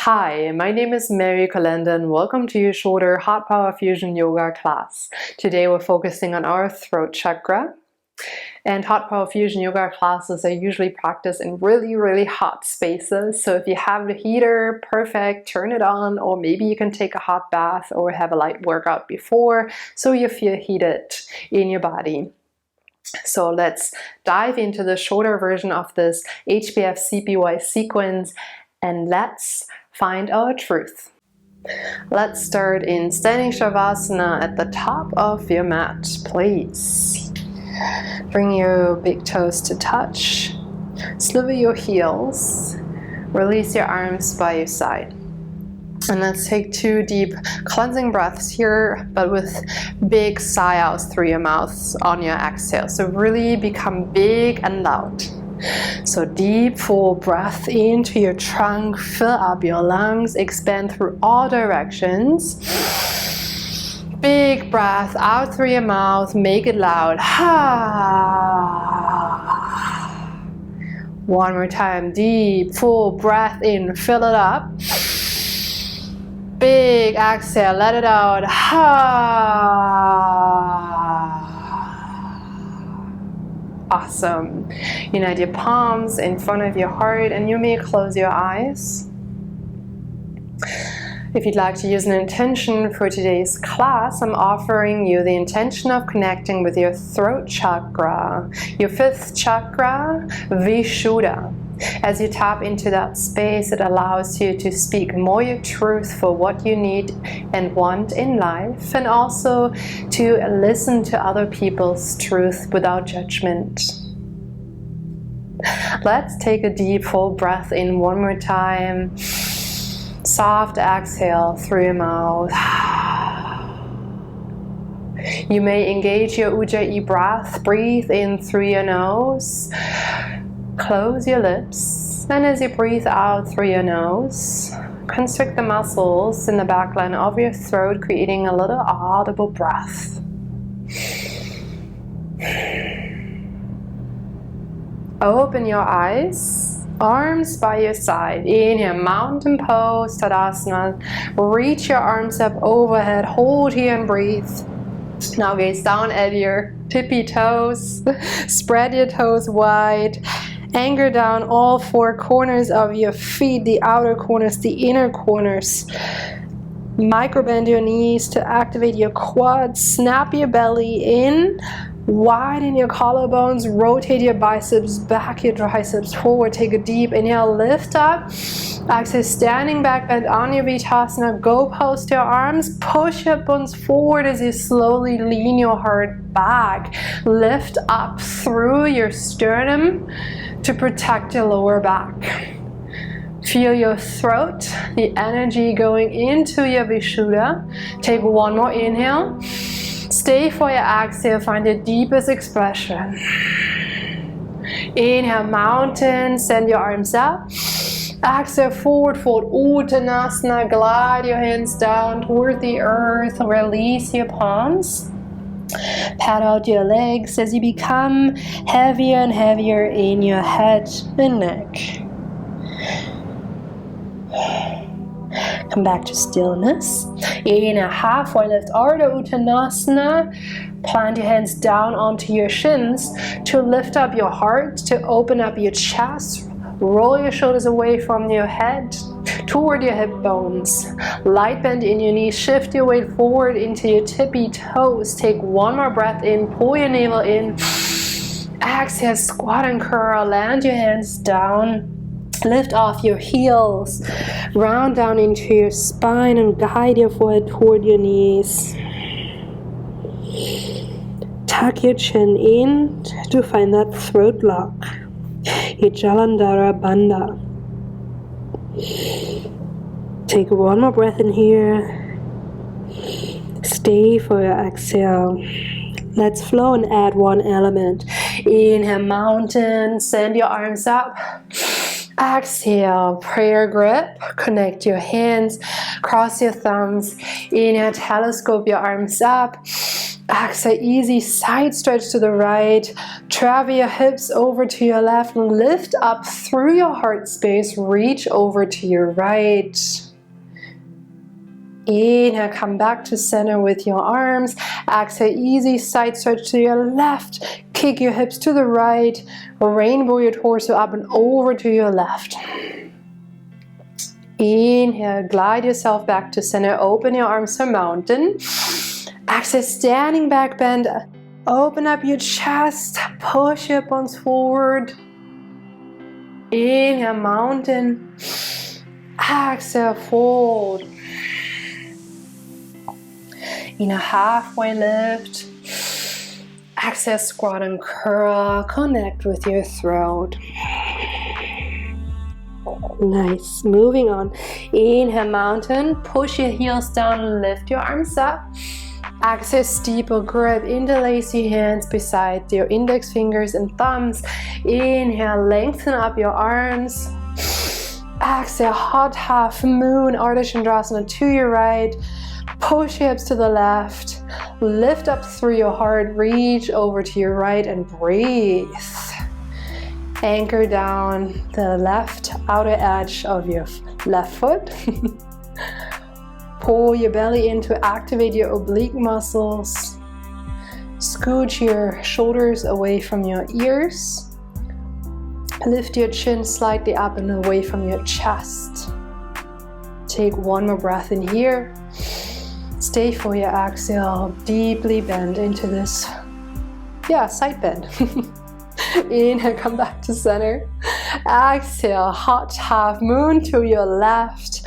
Hi, my name is Mary Kalenda and welcome to your shorter Heart Power Fusion Yoga class. Today we're focusing on our throat chakra. And Heart Power Fusion Yoga classes are usually practiced in really hot spaces. So if you have the heater, perfect, turn it on, or maybe you can take a hot bath or have a light workout before so you feel heated in your body. So let's dive into the shorter version of this HPF CPY sequence and let's find our truth. Let's start in standing Shavasana at the top of your mat, please. Bring your big toes to touch. Sliver your heels. Release your arms by your side. And let's take 2 deep cleansing breaths here, but with big sigh outs through your mouth on your exhale. So really become big and loud. So deep full breath into your trunk, fill up your lungs, expand through all directions. Big breath out through your mouth, make it loud. One more time, deep full breath in, fill it up. Big exhale, let it out. Awesome. Unite your palms in front of your heart and you may close your eyes. If you'd like to use an intention for today's class, I'm offering you the intention of connecting with your throat chakra, your 5th chakra, Vishuddha. As you tap into that space, it allows you to speak more your truth for what you need and want in life, and also to listen to other people's truth without judgment. Let's take a deep full breath in one more time. Soft exhale through your mouth. You may engage your Ujjayi breath. Breathe in through your nose. Close your lips, and as you breathe out through your nose, constrict the muscles in the back line of your throat, creating a little audible breath. Open your eyes, arms by your side. Inhale, mountain pose, Tadasana. Reach your arms up overhead, hold here and breathe. Now gaze down at your tippy toes, spread your toes wide. Anchor down all 4 corners of your feet, the outer corners, the inner corners. Microbend your knees to activate your quads. Snap your belly in. Widen your collarbones. Rotate your biceps back, your triceps forward. Take a deep inhale, lift up. Exhale, standing back bend on your Vipassana. Go post your arms. Push your bones forward as you slowly lean your heart back. Lift up through your sternum to protect your lower back. Feel your throat, the energy going into your Vishuddha. Take one more inhale. Stay for your exhale, find the deepest expression. Inhale, mountain, send your arms up. Exhale, forward fold, Uttanasana. Glide your hands down toward the earth. Release your palms. Pat out your legs as you become heavier and heavier in your head and neck. Come back to stillness. Inhale, halfway lift, Ardha Uttanasana. Plant your hands down onto your shins to lift up your heart, to open up your chest. Roll your shoulders away from your head toward your hip bones. Light bend in your knees. Shift your weight forward into your tippy toes. Take one more breath in. Pull your navel in. Exhale, squat and curl. Land your hands down. Lift off your heels. Round down into your spine and guide your forehead toward your knees. Tuck your chin in to find that throat lock. Your Jalandhara Bandha. Take one more breath in here. Stay for your exhale. Let's flow and add one element. Inhale, mountain. Send your arms up. Exhale, prayer grip. Connect your hands, cross your thumbs. Inhale, telescope your arms up. Exhale, easy side stretch to the right. Travel your hips over to your left and lift up through your heart space. Reach over to your right. Inhale, come back to center with your arms. Exhale, easy side stretch to your left. Kick your hips to the right. Rainbow your torso up and over to your left. Inhale, glide yourself back to center. Open your arms for mountain. Exhale, standing back bend. Open up your chest. Push your bones forward. Inhale, mountain. Exhale, fold. In a halfway lift. Exhale, squat and curl. Connect with your throat. Nice. Moving on. Inhale, mountain. Push your heels down. Lift your arms up. Exhale, steeple grip. Interlace your hands beside your index fingers and thumbs. Inhale, lengthen up your arms. Exhale, hot half moon, Ardha Chandrasana to your right. Push your hips to the left. Lift up through your heart. Reach over to your right and breathe. Anchor down the left outer edge of your left foot. Pull your belly in to activate your oblique muscles. Scooch your shoulders away from your ears. Lift your chin slightly up and away from your chest. Take one more breath in here. Stay for your exhale. Deeply bend into this, side bend. Inhale, come back to center. Exhale, hot half moon to your left.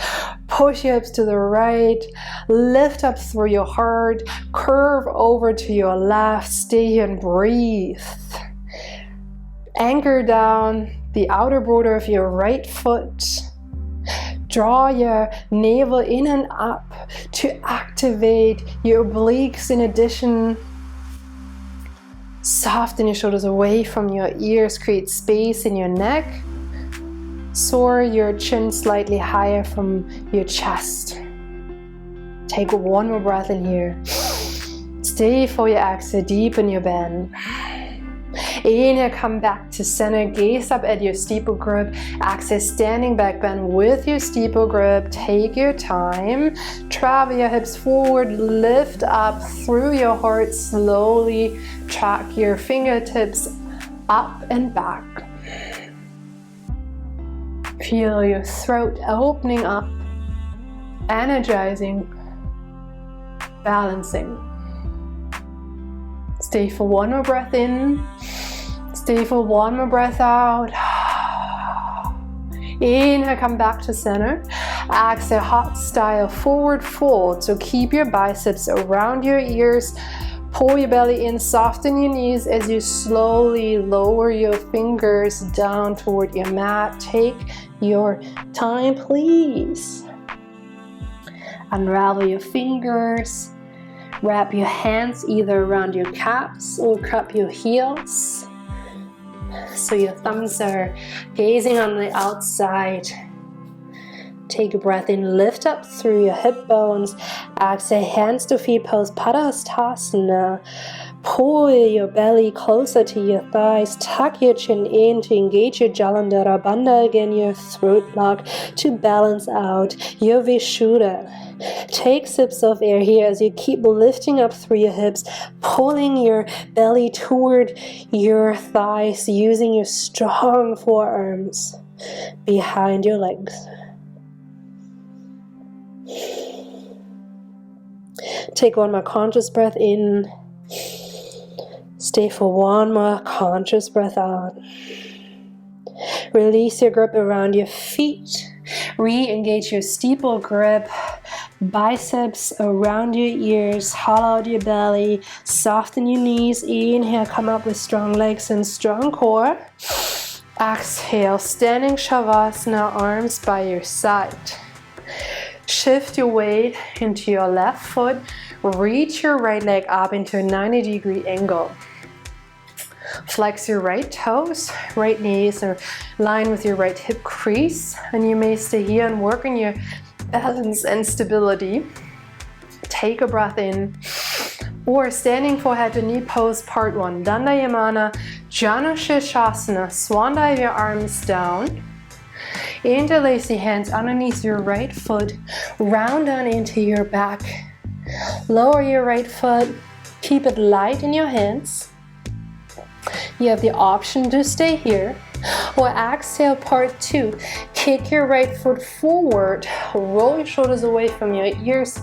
Push your hips to the right. Lift up through your heart. Curve over to your left. Stay here and breathe. Anchor down the outer border of your right foot. Draw your navel in and up to activate your obliques. In addition, soften your shoulders away from your ears. Create space in your neck. Soar your chin slightly higher from your chest. Take one more breath in here. Stay for your exhale. Deepen your bend. Inhale, come back to center. Gaze up at your steeple grip. Exhale, standing back bend with your steeple grip. Take your time. Travel your hips forward. Lift up through your heart. Slowly track your fingertips up and back. Feel your throat opening up, energizing, balancing. Stay for one more breath in. Stay for one more breath out. Inhale, come back to center. Exhale, hot style forward fold. So keep your biceps around your ears. Pull your belly in, soften your knees as you slowly lower your fingers down toward your mat. Take your time, please. Unravel your fingers. Wrap your hands either around your calves or cup your heels. So your thumbs are gazing on the outside. Take a breath in, lift up through your hip bones. Exhale, hands to feet pose, Padahastasana. Pull your belly closer to your thighs. Tuck your chin in to engage your Jalandhara Bandha, again your throat block, to balance out your Vishuddha. Take sips of air here as you keep lifting up through your hips, pulling your belly toward your thighs, using your strong forearms behind your legs. Take one more conscious breath in. Stay for one more conscious breath out. Release your grip around your feet. Re-engage your steeple grip. Biceps around your ears. Hollow out your belly. Soften your knees. Inhale, come up with strong legs and strong core. Exhale, standing Shavasana, arms by your side. Shift your weight into your left foot. Reach your right leg up into a 90-degree angle. Flex your right toes, right knees are line with your right hip crease, and you may stay here and work on your balance and stability. Take a breath in, or standing forehead to knee pose, part 1. Dandayamana, Janu Shirshasana, swan dive your arms down. Interlace your hands underneath your right foot, round on into your back. Lower your right foot, keep it light in your hands. You have the option to stay here, or exhale, part 2. Kick your right foot forward, roll your shoulders away from your ears,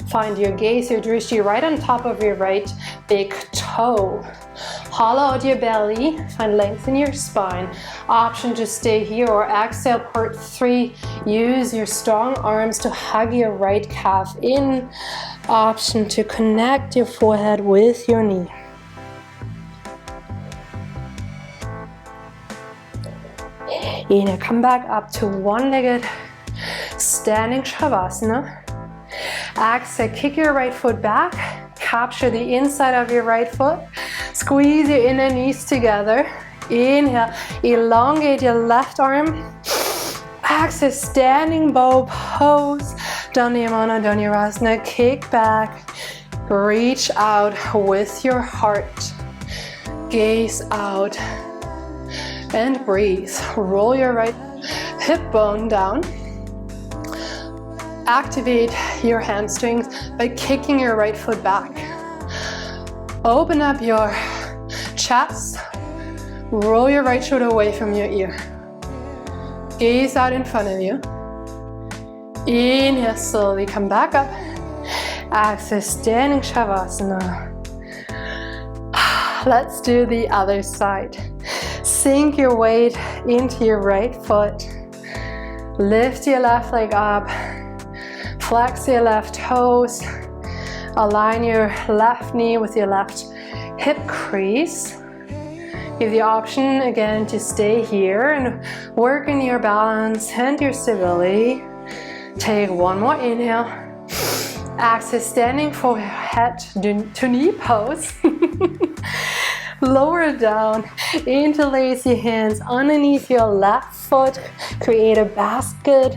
find your gaze, your drishti right on top of your right big toe. Hollow out your belly, find length in your spine. Option to stay here, or exhale, part 3. Use your strong arms to hug your right calf in. Option to connect your forehead with your knee. Inhale, come back up to one-legged standing Shavasana. Exhale, kick your right foot back, capture the inside of your right foot, squeeze your inner knees together. Inhale, elongate your left arm. Exhale, standing bow pose. Dandayamana, Dhanurasana, kick back, reach out with your heart. Gaze out. And breathe. Roll your right hip bone down. Activate your hamstrings by kicking your right foot back. Open up your chest. Roll your right shoulder away from your ear. Gaze out in front of you. Inhale, slowly come back up. Exhale, standing Shavasana. Let's do the other side. Sink your weight into your right foot. Lift your left leg up. Flex your left toes. Align your left knee with your left hip crease. You have the option again to stay here and work in your balance and your stability. Take one more inhale. Exhale, standing forehead to knee pose. Lower down, interlace your hands underneath your left foot, create a basket.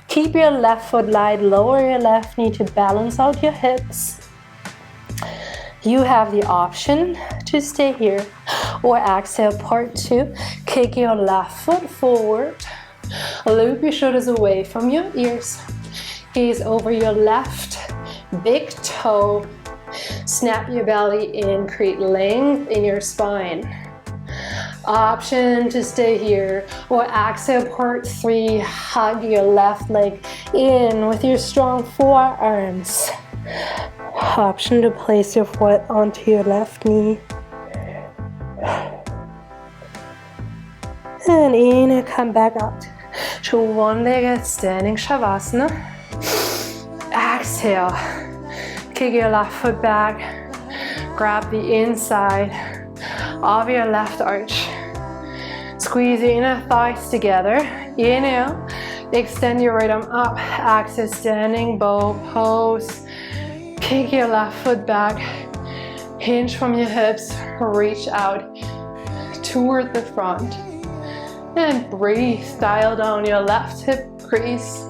Keep your left foot light, lower your left knee to balance out your hips. You have the option to stay here, or exhale, part 2. Kick your left foot forward, loop your shoulders away from your ears, gaze over your left big toe. Snap your belly in, create length in your spine. Option to stay here, or exhale, part 3. Hug your left leg in with your strong forearms. Option to place your foot onto your left knee. And inhale, come back up to one-legged standing Shavasana. Exhale. Kick your left foot back, grab the inside of your left arch. Squeeze your inner thighs together. Inhale, extend your right arm up. Exhale, standing bow pose. Kick your left foot back, hinge from your hips, reach out toward the front. And breathe, dial down your left hip crease.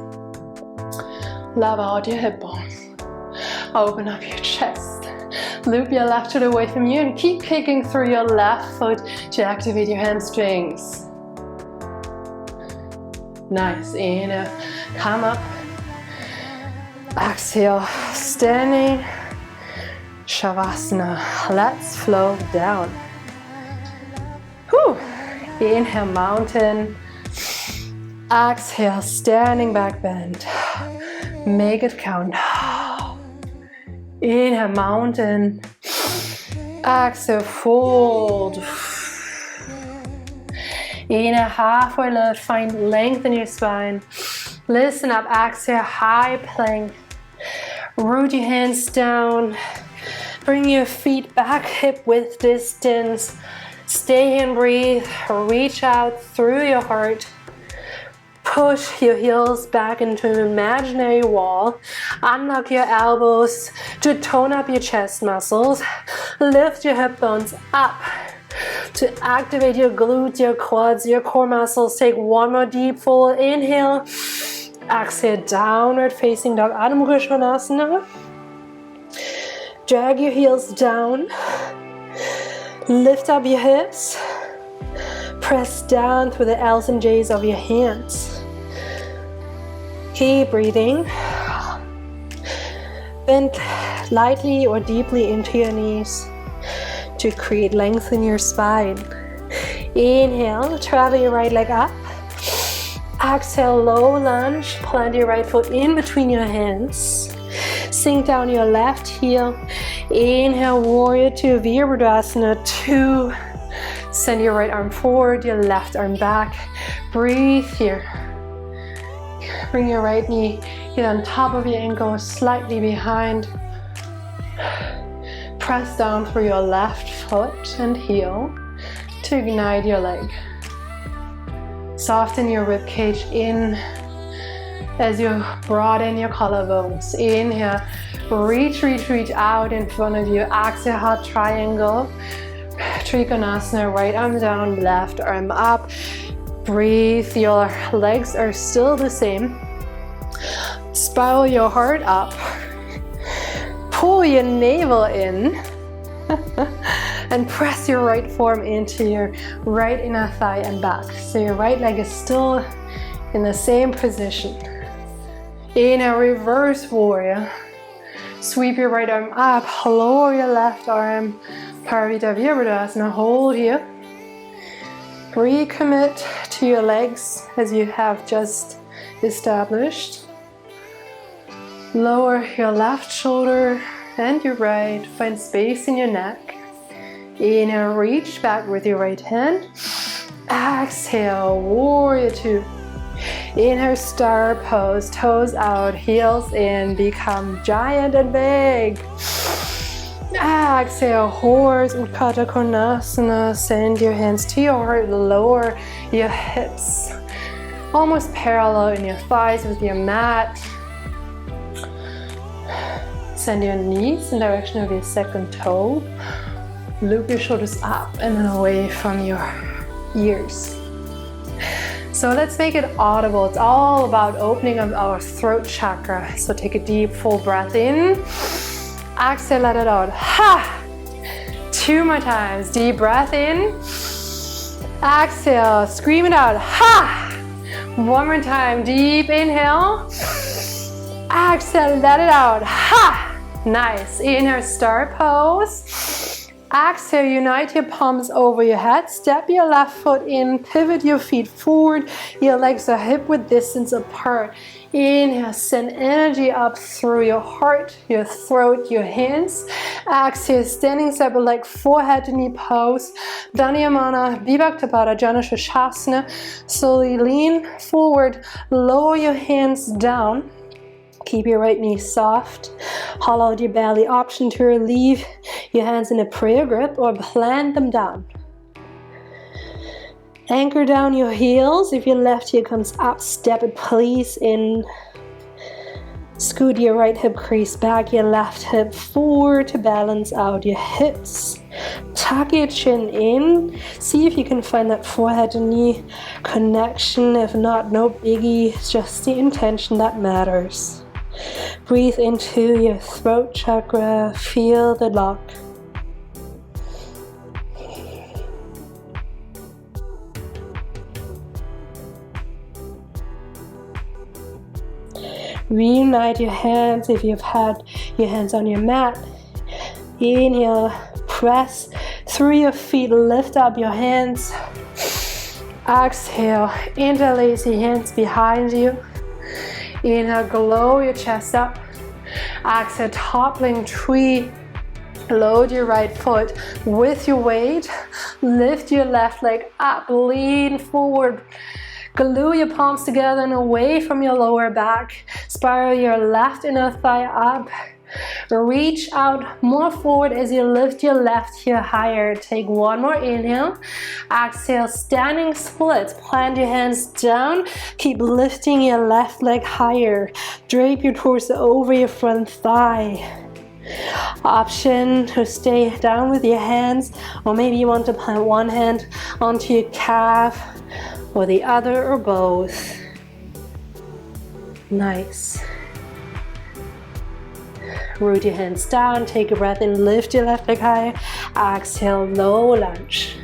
Level out your hip bones. Open up your chest. Loop your left foot away from you and keep kicking through your left foot to activate your hamstrings. Nice. Inhale, come up. Exhale, standing Shavasana. Let's flow down. Whew. Inhale, mountain. Exhale, standing back bend. Make it count. Inhale, mountain. Exhale, fold. Inhale, halfway lift. Find length in your spine. Listen up. Exhale, high plank. Root your hands down. Bring your feet back, hip width distance. Stay and breathe. Reach out through your heart. Push your heels back into an imaginary wall. Unlock your elbows to tone up your chest muscles. Lift your hip bones up. to activate your glutes, your quads, your core muscles. Take one more deep full inhale. Exhale, downward facing dog, Adho Mukha Svanasana. Drag your heels down. Lift up your hips. Press down through the L's and J's of your hands. Keep breathing. Bend lightly or deeply into your knees to create length in your spine. Inhale, travel your right leg up. Exhale, low lunge. Plant your right foot in between your hands. Sink down your left heel. Inhale, warrior two, Virabhadrasana 2. Send your right arm forward, your left arm back. Breathe here. Bring your right knee here on top of your ankle, slightly behind. Press down through your left foot and heel to ignite your leg. Soften your rib cage in as you broaden your collarbones. Inhale, reach out in front of you. Exhale, heart triangle. Trikonasana, right arm down, left arm up. Breathe, your legs are still the same. Spiral your heart up. Pull your navel in. And press your right forearm into your right inner thigh and back. So your right leg is still in the same position. In a reverse warrior, sweep your right arm up, lower your left arm, Parivrtta Virabhadrasana, hold here. Recommit to your legs as you have just established. Lower your left shoulder and your right, find space in your neck. Inhale, reach back with your right hand. Exhale, warrior two. Inhale, star pose, toes out, heels in, become giant and big. Exhale, horse, Utthita Konasana. Send your hands to your heart, lower your hips. Almost parallel in your thighs with your mat. Send your knees in the direction of your second toe. Loop your shoulders up and then away from your ears. So let's make it audible. It's all about opening up our throat chakra. So take a deep full breath in. Exhale, let it out. Ha! 2 more times. Deep breath in. Exhale, scream it out. Ha! 1 more time. Deep inhale. Exhale, let it out. Ha! Nice. Inhale, star pose. Exhale, unite your palms over your head. Step your left foot in. Pivot your feet forward. Your legs are hip width distance apart. Inhale, send energy up through your heart, your throat, your hands. Exhale, standing separate leg, forehead to knee pose. Dhanayamana, Vibhakta Pada, Janu Sirsasana. Slowly lean forward, lower your hands down. Keep your right knee soft. Hollow out your belly. Option to relieve your hands in a prayer grip or plant them down. Anchor down your heels. If your left heel comes up, step it please in. Scoot your right hip crease back, your left hip forward to balance out your hips. Tuck your chin in. See if you can find that forehead to knee connection. If not, no biggie. It's just the intention that matters. Breathe into your throat chakra. Feel the lock. Reunite your hands if you've had your hands on your mat. Inhale, press through your feet, lift up your hands. Exhale, interlace your hands behind you. Inhale, glow your chest up. Exhale, toppling tree. Load your right foot with your weight. Lift your left leg up, lean forward. Glue your palms together and away from your lower back. Spiral your left inner thigh up. Reach out more forward as you lift your left heel higher. Take 1 more inhale. Exhale, standing splits. Plant your hands down. Keep lifting your left leg higher. Drape your torso over your front thigh. Option to stay down with your hands, or maybe you want to plant one hand onto your calf or the other, or both. Nice. Root your hands down, take a breath in, lift your left leg high. Exhale, low lunge.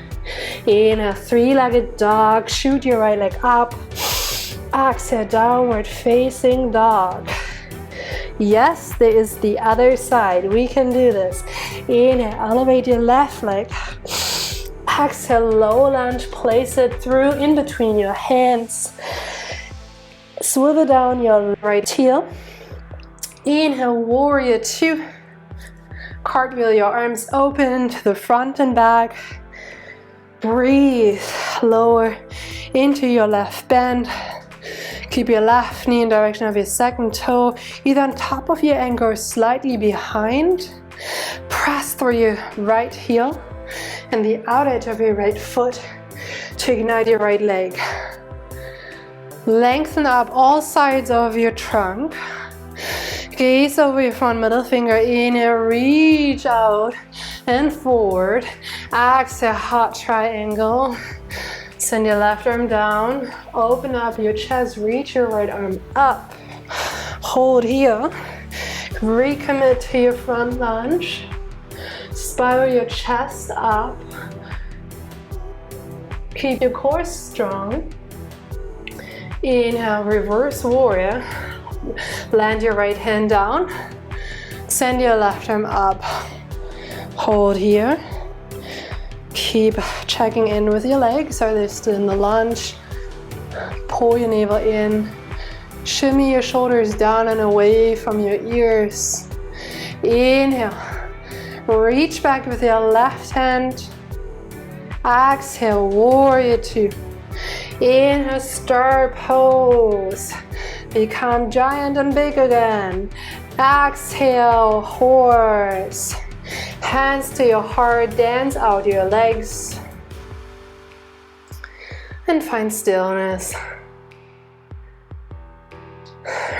Inhale, three-legged dog, shoot your right leg up. Exhale, downward facing dog. Yes, there is the other side. We can do this. Inhale, elevate your left leg. Exhale, low lunge, place it through in between your hands. Swivel down your right heel. Inhale, warrior two. Cartwheel your arms open to the front and back. Breathe, lower into your left bend. Keep your left knee in direction of your second toe, either on top of your ankle or slightly behind. Press through your right heel and the outer edge of your right foot to ignite your right leg. Lengthen up all sides of your trunk. Gaze over your front middle finger. Inhale, reach out and forward. Exhale, hot triangle. Send your left arm down. Open up your chest. Reach your right arm up. Hold here. Recommit to your front lunge. Spiral your chest up. Keep your core strong. Inhale, reverse warrior. Land your right hand down. Send your left arm up. Hold here. Keep checking in with your legs. Are they still in the lunge? Pull your navel in. Shimmy your shoulders down and away from your ears. Inhale. Reach back with your left hand. Exhale, warrior two. Inhale, star pose. Become giant and big again. Exhale, horse. Hands to your heart, dance out your legs. And find stillness.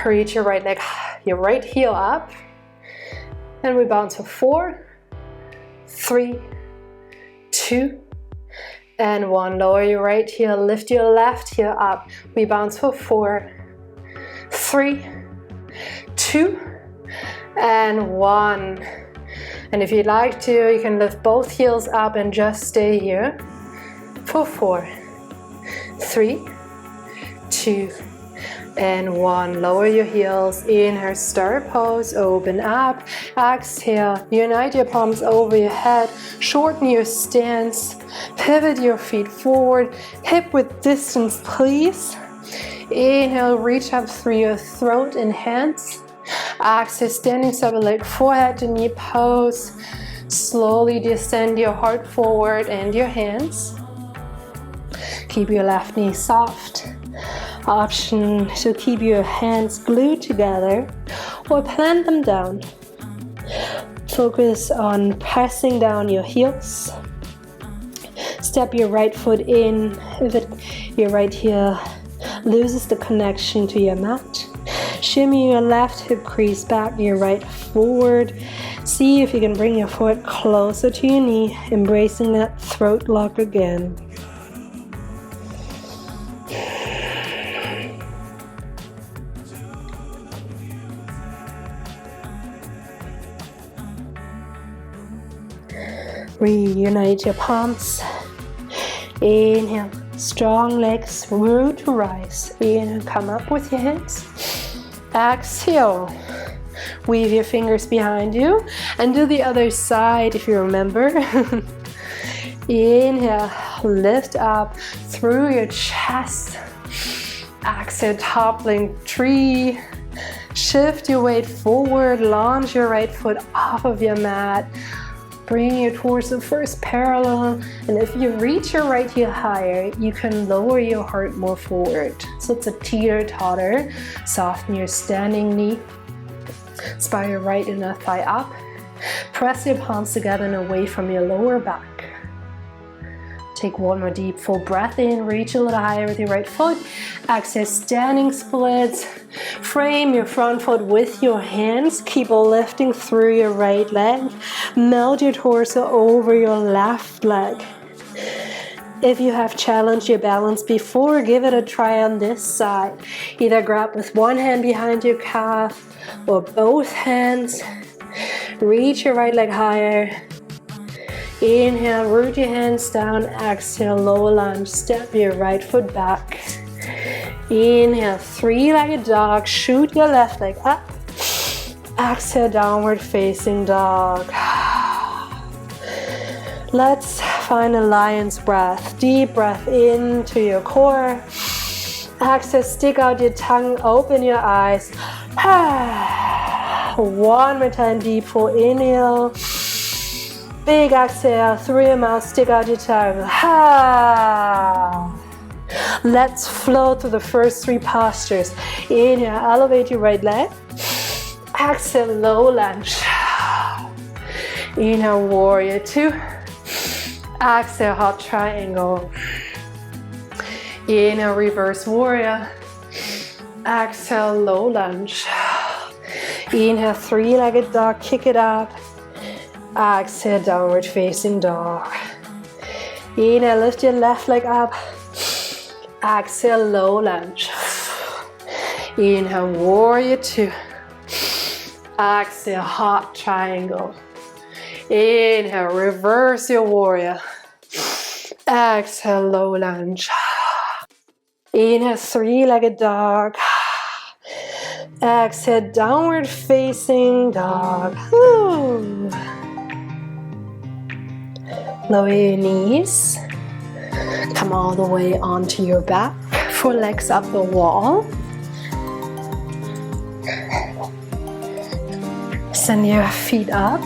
Reach your right leg, your right heel up. And we bounce for 4, 3, 2, and 1. Lower your right heel, lift your left heel up. We bounce for 4, 3, 2, and 1. And if you'd like to, you can lift both heels up and just stay here for 4, 3, 2, and 1. Lower your heels. Inhale, star pose, open up. Exhale, unite your palms over your head. Shorten your stance. Pivot your feet forward. Hip width distance, please. Inhale, reach up through your throat and hands. Exhale, standing side-leg, forehead to knee pose. Slowly descend your heart forward and your hands. Keep your left knee soft. Option to keep your hands glued together or plant them down. Focus on pressing down your heels. Step your right foot in if your right heel loses the connection to your mat. Shimmy your left hip crease back, your right forward. See if you can bring your foot closer to your knee, embracing that throat lock again. Reunite your palms. Inhale, strong legs, root to rise. Inhale, come up with your hands. Exhale, weave your fingers behind you and do the other side if you remember. Inhale, lift up through your chest. Exhale, toppling tree. Shift your weight forward, launch your right foot off of your mat. Bring you towards the first parallel, and if you reach your right heel higher, you can lower your heart more forward. So it's a teeter-totter. Soften your standing knee. Spiral your right inner thigh up. Press your palms together and away from your lower back. Take one more deep full breath in. Reach a little higher with your right foot. Exhale, standing splits. Frame your front foot with your hands. Keep lifting through your right leg. Melt your torso over your left leg. If you have challenged your balance before, give it a try on this side. Either grab with one hand behind your calf or both hands. Reach your right leg higher. Inhale, root your hands down. Exhale, low lunge. Step your right foot back. Inhale, three-legged dog. Shoot your left leg up. Exhale, downward facing dog. Let's find a lion's breath. Deep breath into your core. Exhale, stick out your tongue, open your eyes. One more time, deep full inhale. Big exhale, through your mouth, stick out your tongue. Let's flow through the first three postures. Inhale, elevate your right leg. Exhale, low lunge. Inhale, warrior two. Exhale, hot triangle. Inhale, reverse warrior. Exhale, low lunge. Inhale, three-legged dog, kick it up. Exhale, downward facing dog. Inhale, lift your left leg up. Exhale, low lunge. Inhale, warrior two. Exhale, hot triangle. Inhale, reverse your warrior. Exhale, low lunge. Inhale, three-legged dog. Exhale, downward facing dog. Woo. Lower your knees. Come all the way onto your back. Foot legs up the wall. Send your feet up.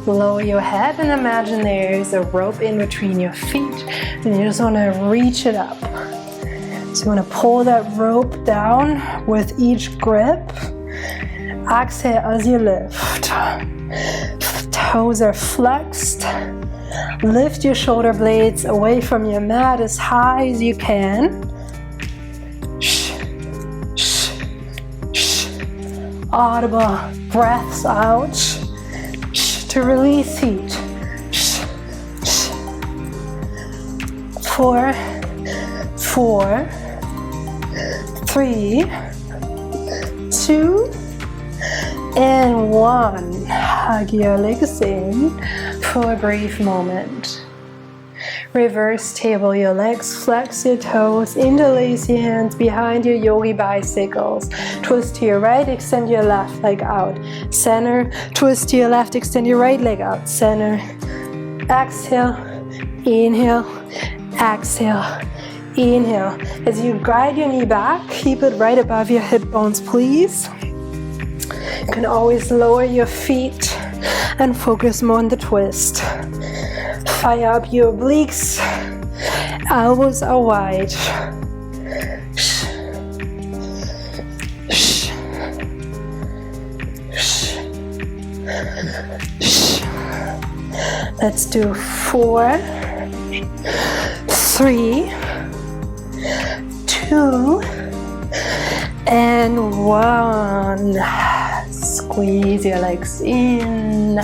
Lower your head and imagine there's a rope in between your feet and you just want to reach it up. So you want to pull that rope down with each grip. Exhale as you lift. Toes are flexed. Lift your shoulder blades away from your mat as high as you can. Audible breaths out to release heat. 4, 4, 3, 2, and 1. Hug your legs in for a brief moment. Reverse table your legs, flex your toes, interlace your hands behind your yogi bicycles. Twist to your right, extend your left leg out. Center, twist to your left, extend your right leg out. Center, exhale, inhale, exhale, inhale. As you guide your knee back, keep it right above your hip bones, please. You can always lower your feet and focus more on the twist. Fire up your obliques. Elbows are wide. Let's do 4, 3, 2, and 1. Squeeze your legs in.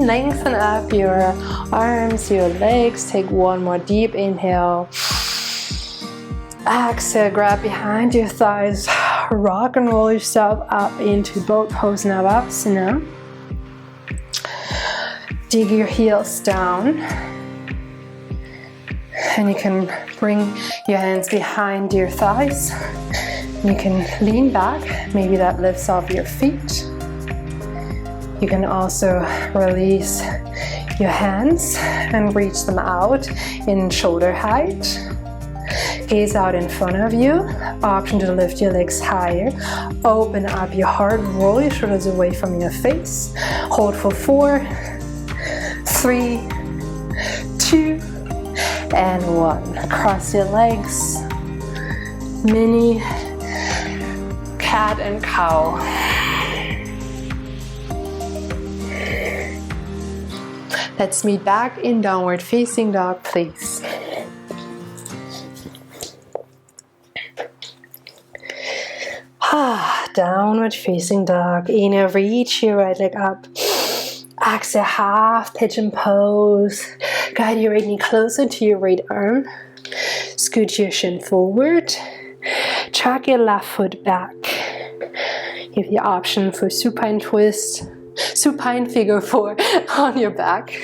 Lengthen up your arms, your legs. Take one more deep inhale. Exhale, grab behind your thighs. Rock and roll yourself up into boat pose Navasana. Dig your heels down. And you can bring your hands behind your thighs. You can lean back. Maybe that lifts off your feet. You can also release your hands and reach them out in shoulder height. Gaze out in front of you. Option to lift your legs higher. Open up your heart. Roll your shoulders away from your face. Hold for 4, 3, 2, and 1. Cross your legs. Mini cat and cow. Let's meet back in downward facing dog, please. Downward facing dog. Inhale, reach your right leg up. Exhale, half pigeon pose. Guide your right knee closer to your right arm. Scoot your shin forward. Track your left foot back. You have the option for supine twist, supine figure 4 on your back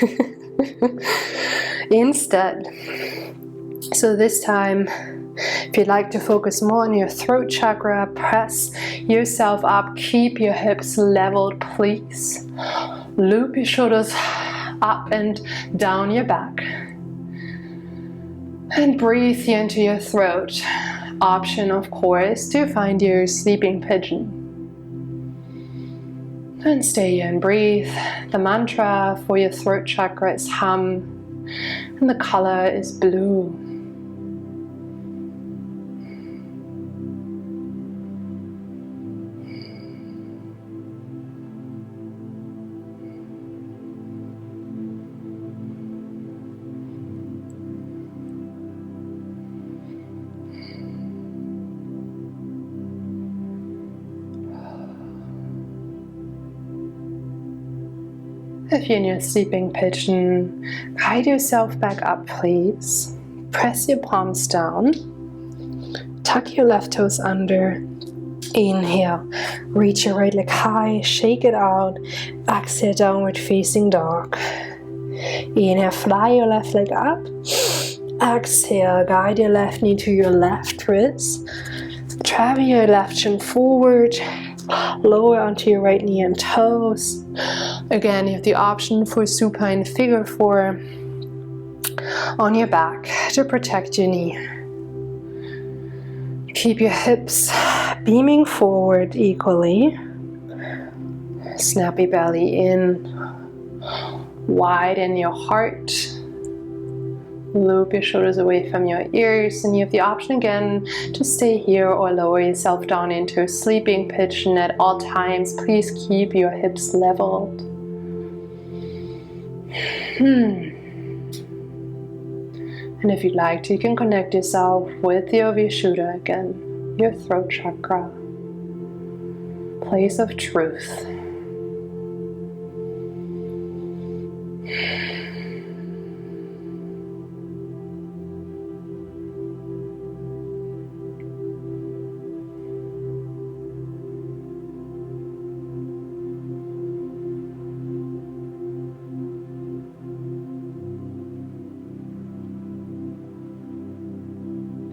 instead. So this time, if you'd like to focus more on your throat chakra, press yourself up, keep your hips leveled, please. Loop your shoulders up and down your back. And breathe here into your throat. Option, of course, to find your sleeping pigeon. And stay here and breathe. The mantra for your throat chakra is hum, and the color is blue. If you're in your sleeping pigeon, guide yourself back up, please. Press your palms down. Tuck your left toes under. Inhale, reach your right leg high, shake it out. Exhale, downward facing dog. Inhale, fly your left leg up. Exhale, guide your left knee to your left wrist. Travel your left shin forward. Lower onto your right knee and toes. Again, you have the option for supine figure 4 on your back to protect your knee. Keep your hips beaming forward equally. Snappy belly in. Widen your heart. Loop your shoulders away from your ears, and you have the option again to stay here or lower yourself down into a sleeping pigeon at all times. Please keep your hips leveled. And if you'd like to, you can connect yourself with your Vishuddha again, your throat chakra, place of truth.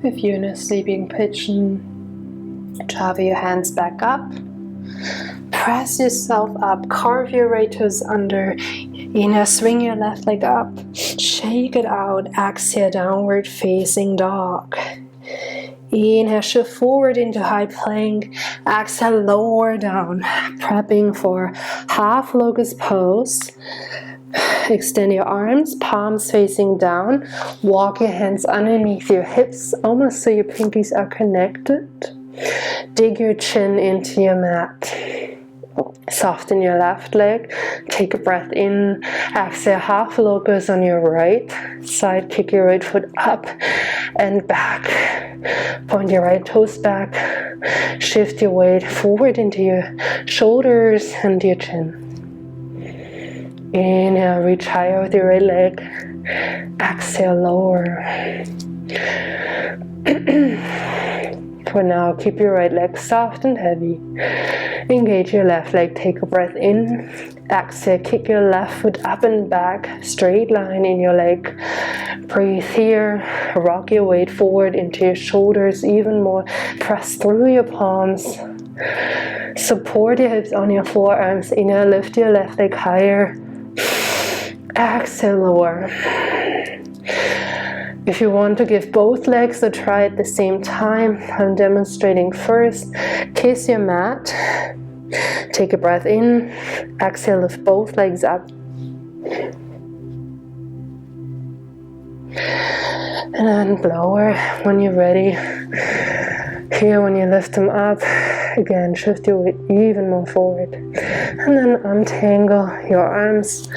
If you're in a sleeping pigeon, travel your hands back up. Press yourself up, carve your right toes under. Inhale, swing your left leg up. Shake it out. Exhale, downward facing dog. Inhale, shift forward into high plank. Exhale, lower down. Prepping for half locust pose. Extend your arms, palms facing down. Walk your hands underneath your hips, almost so your pinkies are connected. Dig your chin into your mat. Soften your left leg. Take a breath in. Exhale, half locust on your right side. Kick your right foot up and back. Point your right toes back. Shift your weight forward into your shoulders and your chin. Inhale, reach higher with your right leg. Exhale, lower. For now, keep your right leg soft and heavy. Engage your left leg, take a breath in. Exhale, kick your left foot up and back. Straight line in your leg. Breathe here. Rock your weight forward into your shoulders even more. Press through your palms. Support your hips on your forearms. Inhale, lift your left leg higher. Exhale, lower. If you want to give both legs a try at the same time, I'm demonstrating first. Kiss your mat. Take a breath in. Exhale, lift both legs up. And then lower when you're ready. Here, when you lift them up, again, shift your weight even more forward. And then untangle your arms.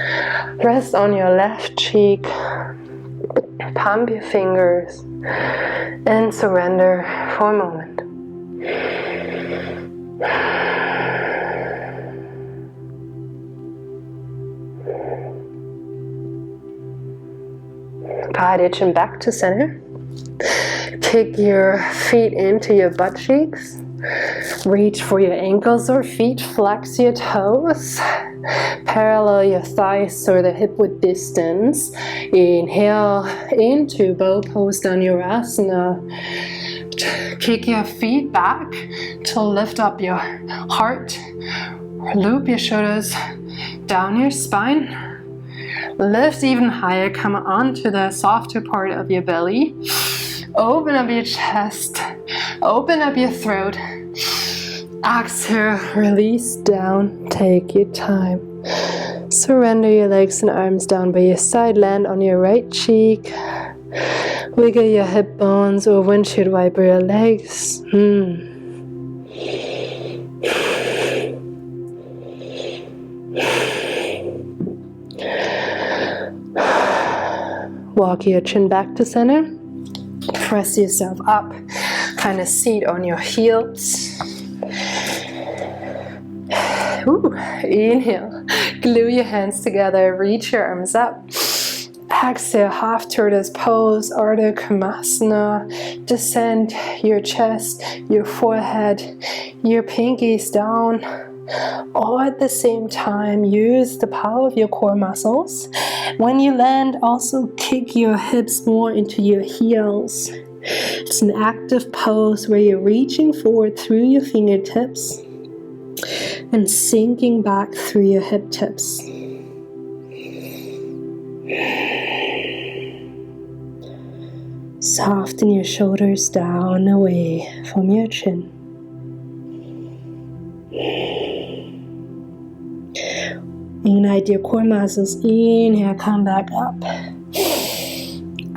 Rest on your left cheek. Pump your fingers. And surrender for a moment. Guide your chin back to center. Kick your feet into your butt cheeks. Reach for your ankles or feet. Flex your toes. Parallel your thighs or the hip width distance. Inhale into bow pose Dhanurasana. Kick your feet back to lift up your heart. Loop your shoulders down your spine. Lift even higher, come onto the softer part of your belly. Open up your chest, open up your throat. Exhale, release down, take your time. Surrender your legs and arms down by your side, land on your right cheek. Wiggle your hip bones or windshield wiper your legs. Walk your chin back to center. Press yourself up. Find a seat on your heels. Inhale. Glue your hands together. Reach your arms up. Exhale, half tortoise pose, Ardha Kamasana. Descend your chest, your forehead, your pinkies down. All at the same time, use the power of your core muscles. When you land, also kick your hips more into your heels. It's an active pose where you're reaching forward through your fingertips and sinking back through your hip tips. Soften your shoulders down away from your chin. Ignite your core muscles. Inhale, come back up.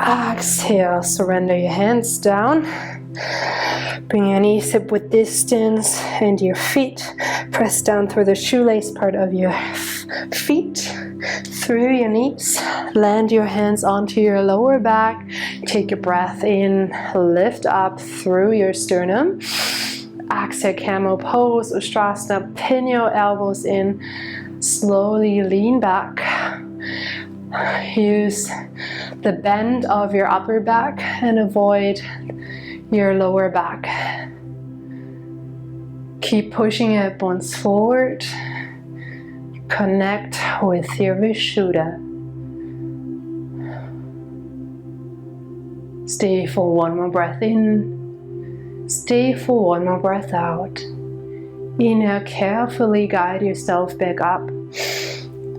Exhale, surrender your hands down. Bring your knees hip width distance and your feet. Press down through the shoelace part of your feet. Through your knees. Land your hands onto your lower back. Take a breath in. Lift up through your sternum. Exhale, camel pose, Ustrasana. Pin your elbows in. Slowly lean back. Use the bend of your upper back and avoid your lower back. Keep pushing your hip bones forward. Connect with your Vishuddha. Stay for one more breath in. Stay for one more breath out. Inhale, carefully guide yourself back up.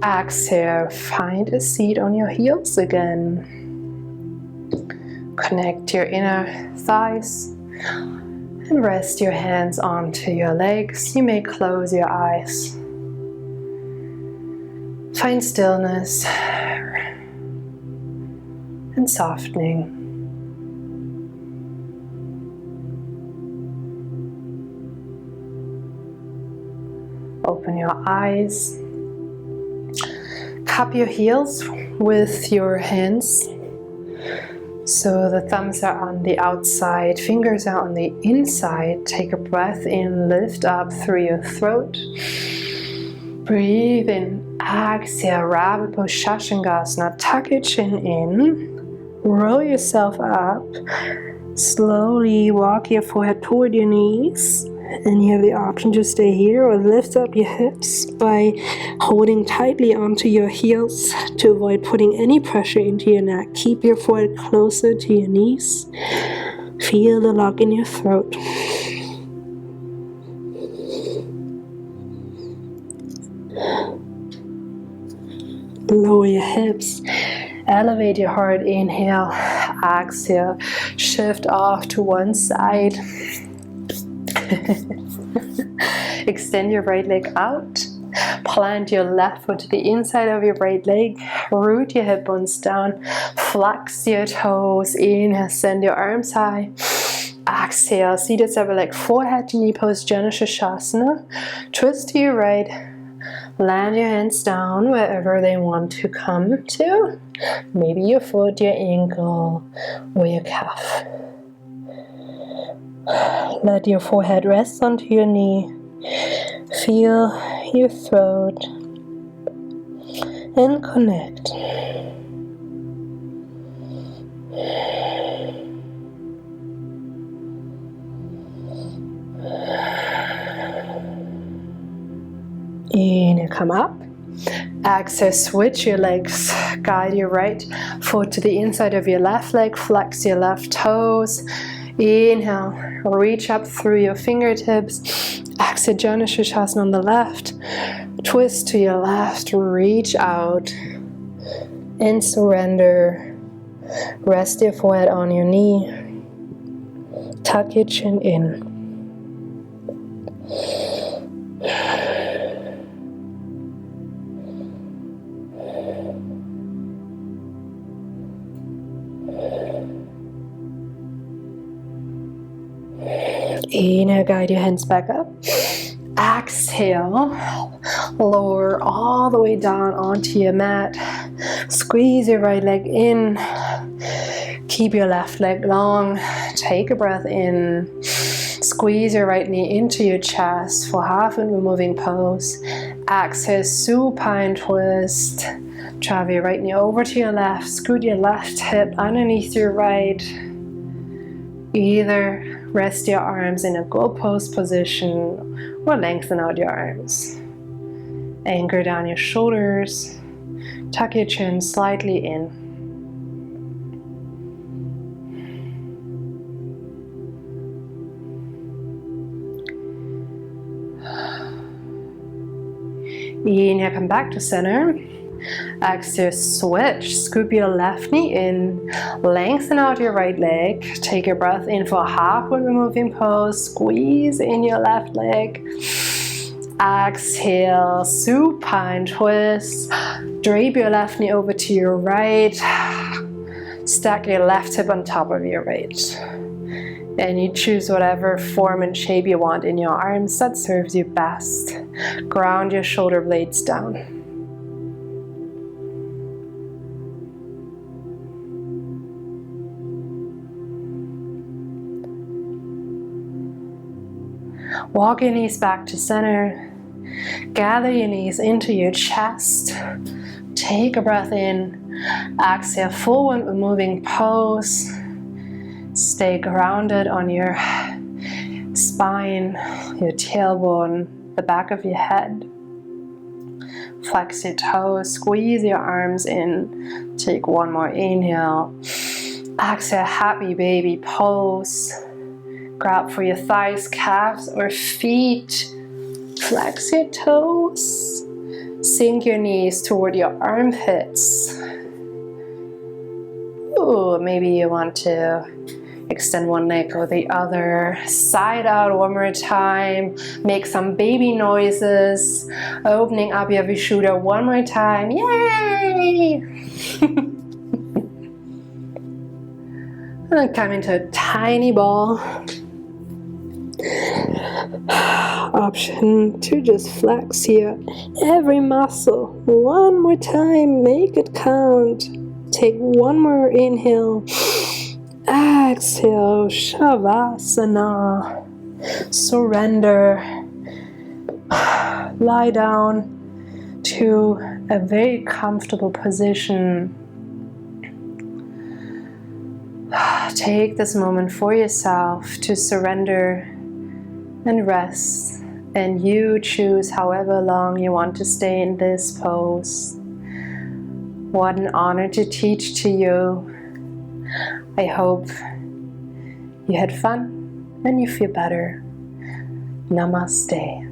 Exhale, find a seat on your heels again. Connect your inner thighs and rest your hands onto your legs. You may close your eyes. Find stillness and softening. Open your eyes. Cup your heels with your hands. So the thumbs are on the outside, fingers are on the inside. Take a breath in, lift up through your throat. Breathe in, exhale, Rabbit Pose Shashangasana. Tuck your chin in, roll yourself up. Slowly walk your forehead toward your knees. And you have the option to stay here or lift up your hips by holding tightly onto your heels to avoid putting any pressure into your neck. Keep your forehead closer to your knees. Feel the lock in your throat. Lower your hips. Elevate your heart. Inhale. Exhale. Shift off to one side. Extend your right leg out. Plant your left foot to the inside of your right leg. Root your hip bones down. Flex your toes. Inhale, send your arms high. Exhale, seated separate leg, forehead to knee pose, Janu Sirsasana. Twist to your right. Land your hands down wherever they want to come to. Maybe your foot, your ankle, or your calf. Let your forehead rest onto your knee. Feel your throat and connect. Inhale, come up. Exhale, switch your legs. Guide your right foot to the inside of your left leg. Flex your left toes. Inhale, reach up through your fingertips. Exhale, Janu Sirsasana on the left. Twist to your left, reach out and surrender. Rest your forehead on your knee. Tuck your chin in. Inhale, guide your hands back up. Exhale, lower all the way down onto your mat. Squeeze your right leg in. Keep your left leg long. Take a breath in. Squeeze your right knee into your chest for half and moving pose. Exhale, supine twist. Travel your right knee over to your left. Scoot your left hip underneath your right. Either rest your arms in a goal pose position or lengthen out your arms. Anchor down your shoulders. Tuck your chin slightly in. Inhale, come back to center. Exhale, switch. Scoop your left knee in. Lengthen out your right leg. Take a breath in for half when we're moving pose. Squeeze in your left leg. Exhale, supine twist. Drape your left knee over to your right. Stack your left hip on top of your right. And you choose whatever form and shape you want in your arms that serves you best. Ground your shoulder blades down. Walk your knees back to center. Gather your knees into your chest. Take a breath in. Exhale, forward moving pose. Stay grounded on your spine, your tailbone, the back of your head. Flex your toes, squeeze your arms in. Take one more inhale. Exhale, happy baby pose. Grab for your thighs, calves, or feet. Flex your toes. Sink your knees toward your armpits. Ooh, maybe you want to extend one leg or the other. Side out one more time. Make some baby noises. Opening up your Vishuddha one more time. Yay! And come into a tiny ball. Option to just flex here. Every muscle. One more time. Make it count. Take one more inhale. Exhale. Shavasana. Surrender. Lie down to a very comfortable position. Take this moment for yourself to surrender and rest, and you choose however long you want to stay in this pose. What an honor to teach to you. I hope you had fun and you feel better. Namaste.